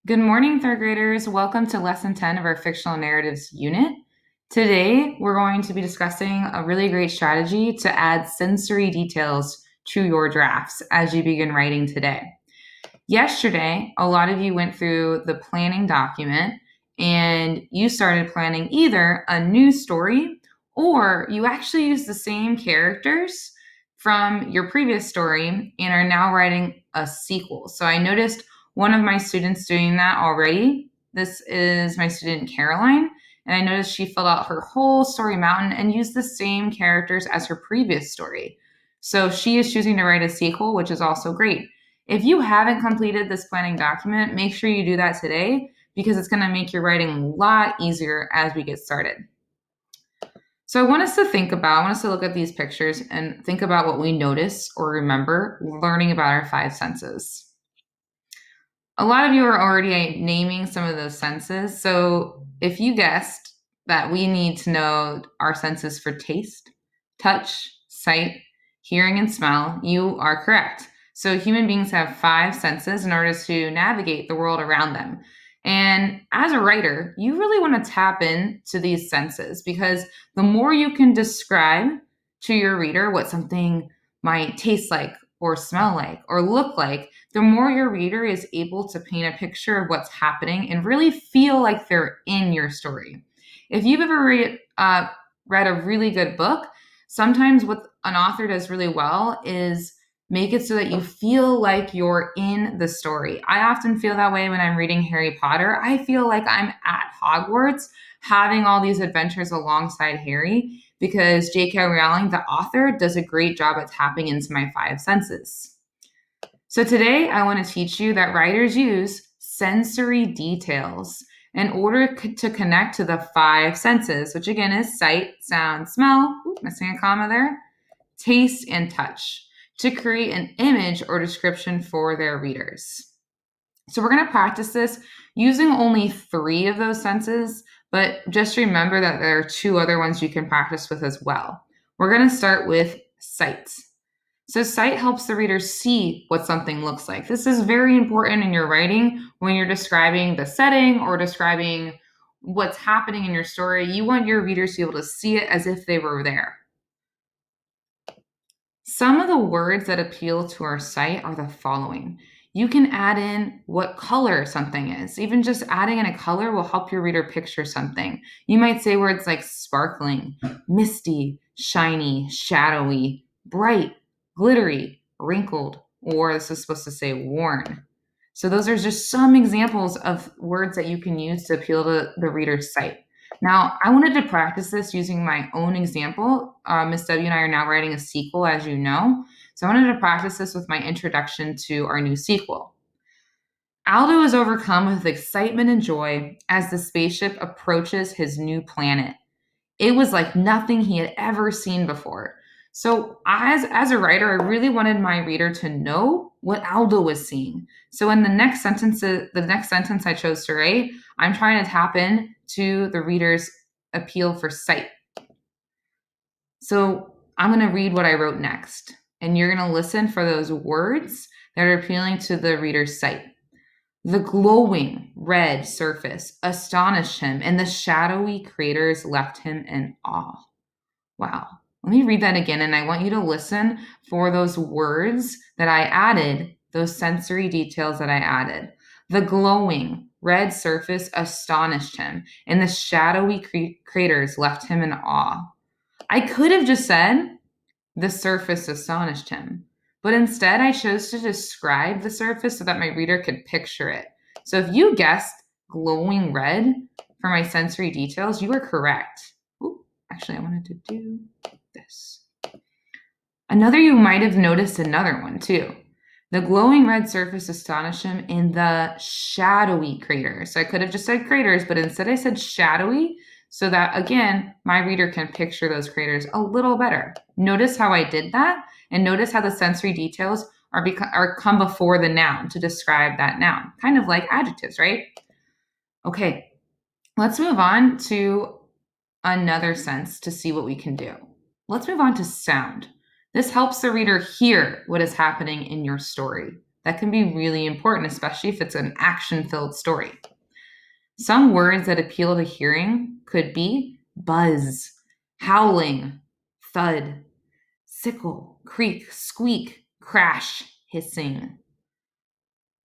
Good morning, third graders. Welcome to lesson 10 of our fictional narratives unit. Today, we're going to be discussing a really great strategy to add sensory details to your drafts as you begin writing today. Yesterday, a lot of you went through the planning document and you started planning either a new story or you actually used the same characters from your previous story and are now writing a sequel. So I noticed one of my students doing that already. This is my student Caroline, and I noticed she filled out her whole story mountain and used the same characters as her previous story. So she is choosing to write a sequel, which is also great. If you haven't completed this planning document, make sure you do that today because it's going to make your writing a lot easier as we get started. So I want us to look at these pictures and think about what we notice or remember learning about our five senses. A lot of you are already naming some of those senses. So if you guessed that we need to know our senses for taste, touch, sight, hearing, and smell, you are correct. So human beings have five senses in order to navigate the world around them. And as a writer, you really want to tap into these senses because the more you can describe to your reader what something might taste like or smell like or look like, the more your reader is able to paint a picture of what's happening and really feel like they're in your story. If you've ever read a really good book, sometimes what an author does really well is make it so that you feel like you're in the story. I often feel that way when I'm reading Harry Potter. I feel like I'm at Hogwarts having all these adventures alongside Harry because J.K. Rowling, the author, does a great job at tapping into my five senses. So today I want to teach you that writers use sensory details in order to connect to the five senses, which again is sight, sound, smell, missing a comma there, taste, and touch, to create an image or description for their readers. So we're going to practice this using only three of those senses, but just remember that there are two other ones you can practice with as well. We're going to start with sight. So sight helps the reader see what something looks like. This is very important in your writing when you're describing the setting or describing what's happening in your story. You want your readers to be able to see it as if they were there. Some of the words that appeal to our sight are the following. You can add in what color something is. Even just adding in a color will help your reader picture something. You might say words like sparkling, misty, shiny, shadowy, bright, glittery, wrinkled, or this is supposed to say worn. So those are just some examples of words that you can use to appeal to the reader's sight. Now, I wanted to practice this using my own example. Miss W and I are now writing a sequel, as you know. So I wanted to practice this with my introduction to our new sequel. Aldo is overcome with excitement and joy as the spaceship approaches his new planet. It was like nothing he had ever seen before. So as a writer, I really wanted my reader to know what Aldo was seeing. So in the next sentence I chose to write, I'm trying to tap in to the reader's appeal for sight. So I'm going to read what I wrote next, and you're going to listen for those words that are appealing to the reader's sight. The glowing red surface astonished him, and the shadowy craters left him in awe. Wow. Let me read that again, and I want you to listen for those words that I added, those sensory details that I added. The glowing red surface astonished him, and the shadowy craters left him in awe. I could have just said, the surface astonished him, but instead I chose to describe the surface so that my reader could picture it. So if you guessed glowing red for my sensory details, you were correct. Ooh, actually, I wanted to do this. You might have noticed another one too. The glowing red surface astonished him in the shadowy craters. So I could have just said craters, but instead I said shadowy so that, again, my reader can picture those craters a little better. Notice how I did that, and notice how the sensory details are come before the noun to describe that noun, kind of like adjectives, right? Okay, let's move on to another sense to see what we can do. Let's move on to sound. This helps the reader hear what is happening in your story. That can be really important, especially if it's an action-filled story. Some words that appeal to hearing could be buzz, howling, thud, sickle, creak, squeak, crash, hissing.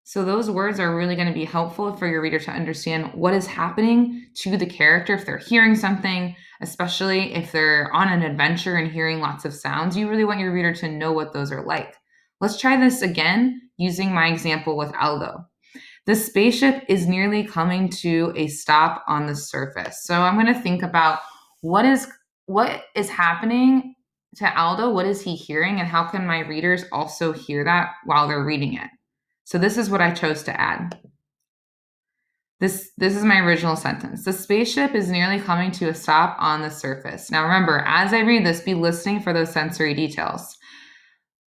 So those words are really going to be helpful for your reader to understand what is happening to the character if they're hearing something, especially if they're on an adventure and hearing lots of sounds. You really want your reader to know what those are like. Let's try this again using my example with Aldo. The spaceship is nearly coming to a stop on the surface. So I'm going to think about what is happening to Aldo, what is he hearing, and how can my readers also hear that while they're reading it. So this is what I chose to add. This is my original sentence. The spaceship is nearly coming to a stop on the surface. Now remember, as I read this, be listening for those sensory details.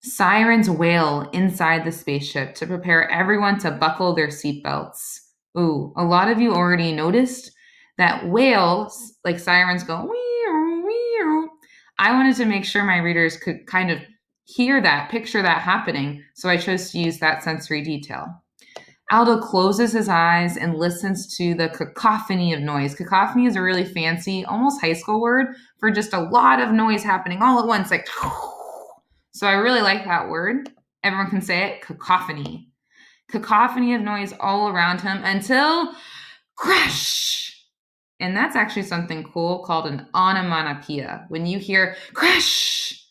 Sirens wail inside the spaceship to prepare everyone to buckle their seatbelts. Ooh, a lot of you already noticed that wails, like sirens go, wee, wee. I wanted to make sure my readers could kind of hear that, picture that happening, so I chose to use that sensory detail. Aldo closes his eyes and listens to the cacophony of noise. Cacophony is a really fancy, almost high school word for just a lot of noise happening all at once, like. So I really like that word. Everyone can say it, cacophony. Cacophony of noise all around him until crash. And that's actually something cool called an onomatopoeia. When you hear crash,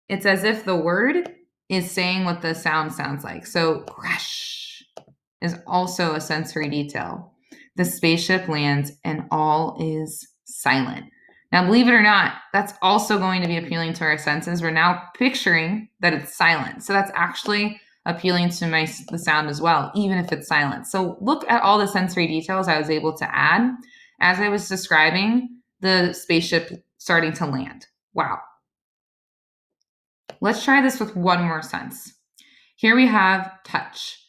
it's as if the word is saying what the sound sounds like. So crash is also a sensory detail. The spaceship lands and all is silent. Now, believe it or not, that's also going to be appealing to our senses. We're now picturing that it's silent. So that's actually appealing to the sound as well, even if it's silent. So look at all the sensory details I was able to add as I was describing the spaceship starting to land. Wow. Let's try this with one more sense. Here we have touch.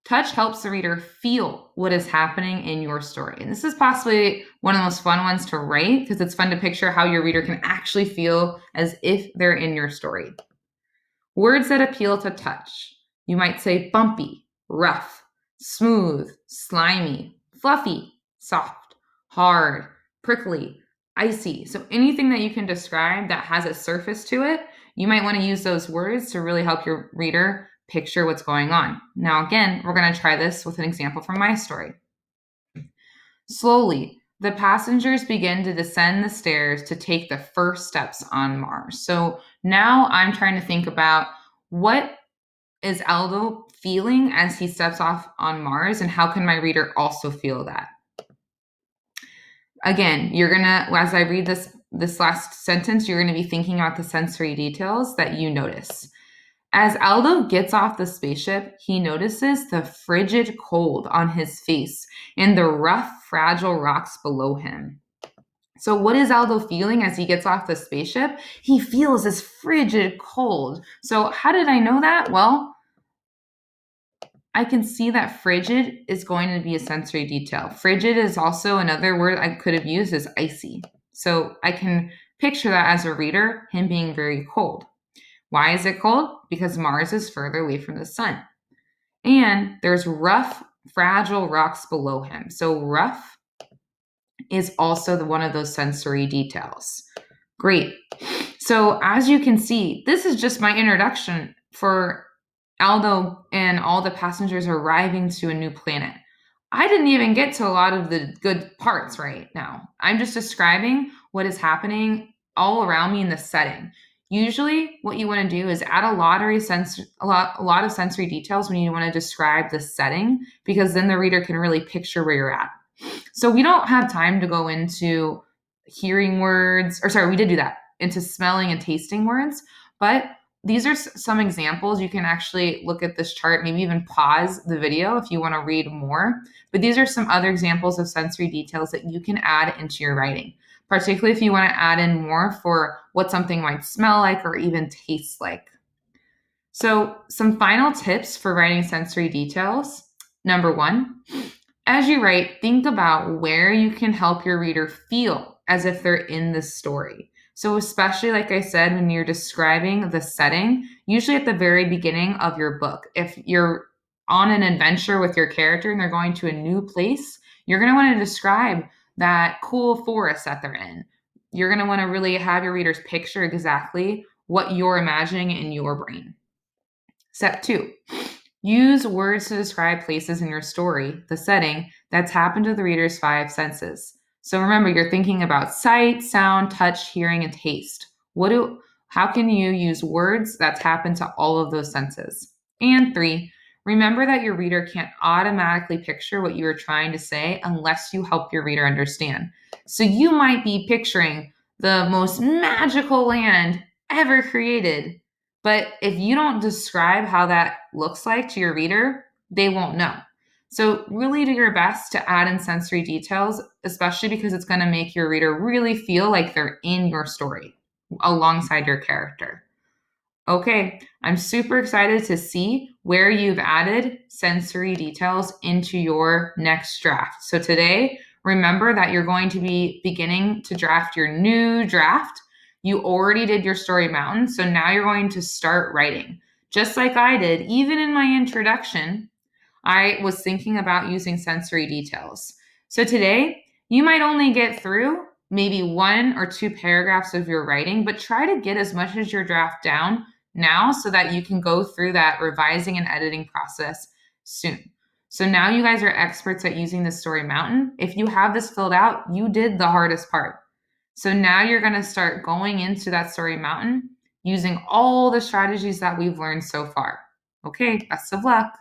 Touch helps the reader feel what is happening in your story. And this is possibly one of the most fun ones to write because it's fun to picture how your reader can actually feel as if they're in your story. Words that appeal to touch. You might say bumpy, rough, smooth, slimy, fluffy, soft, hard, prickly, icy. So anything that you can describe that has a surface to it, you might want to use those words to really help your reader picture what's going on. Now, again, we're going to try this with an example from my story. Slowly, the passengers begin to descend the stairs to take the first steps on Mars. So now I'm trying to think about what is Aldo feeling as he steps off on Mars, and how can my reader also feel that? Again, you're gonna, as I read this last sentence, you're gonna be thinking about the sensory details that you notice. As Aldo gets off the spaceship, he notices the frigid cold on his face and the rough, fragile rocks below him. So what is Aldo feeling as he gets off the spaceship? He feels this frigid cold. So how did I know that? Well, I can see that frigid is going to be a sensory detail. Frigid is also another word I could have used as icy. So I can picture that as a reader, him being very cold. Why is it cold? Because Mars is further away from the sun. And there's rough, fragile rocks below him. So rough is also one of those sensory details. Great. So as you can see, this is just my introduction for Aldo and all the passengers arriving to a new planet. I didn't even get to a lot of the good parts right now. I'm just describing what is happening all around me in the setting. Usually what you want to do is add a lot of sensory details when you want to describe the setting, because then the reader can really picture where you're at. So we don't have time to go into hearing words, or sorry, we did do that, into smelling and tasting words, but these are some examples. You can actually look at this chart, maybe even pause the video if you want to read more. But these are some other examples of sensory details that you can add into your writing, particularly if you want to add in more for what something might smell like or even taste like. So some final tips for writing sensory details. Number one, as you write, think about where you can help your reader feel as if they're in the story. So, especially like I said, when you're describing the setting, usually at the very beginning of your book, if you're on an adventure with your character and they're going to a new place, you're going to want to describe that cool forest that they're in. You're going to want to really have your readers picture exactly what you're imagining in your brain. Step two, use words to describe places in your story, the setting, that tap into the reader's five senses. So remember, you're thinking about sight, sound, touch, hearing, and taste. How can you use words that tap into all of those senses? And three, remember that your reader can't automatically picture what you are trying to say unless you help your reader understand. So you might be picturing the most magical land ever created, but if you don't describe how that looks like to your reader, they won't know. So, really do your best to add in sensory details, especially because it's going to make your reader really feel like they're in your story alongside your character. Okay, I'm super excited to see where you've added sensory details into your next draft. So, today, remember that you're going to be beginning to draft your new draft. You already did your story mountain, so now you're going to start writing. Just like I did, even in my introduction, I was thinking about using sensory details. So today, you might only get through maybe one or two paragraphs of your writing, but try to get as much as your draft down now so that you can go through that revising and editing process soon. So now you guys are experts at using the story mountain. If you have this filled out, you did the hardest part. So now you're going to start going into that story mountain using all the strategies that we've learned so far. Okay, best of luck.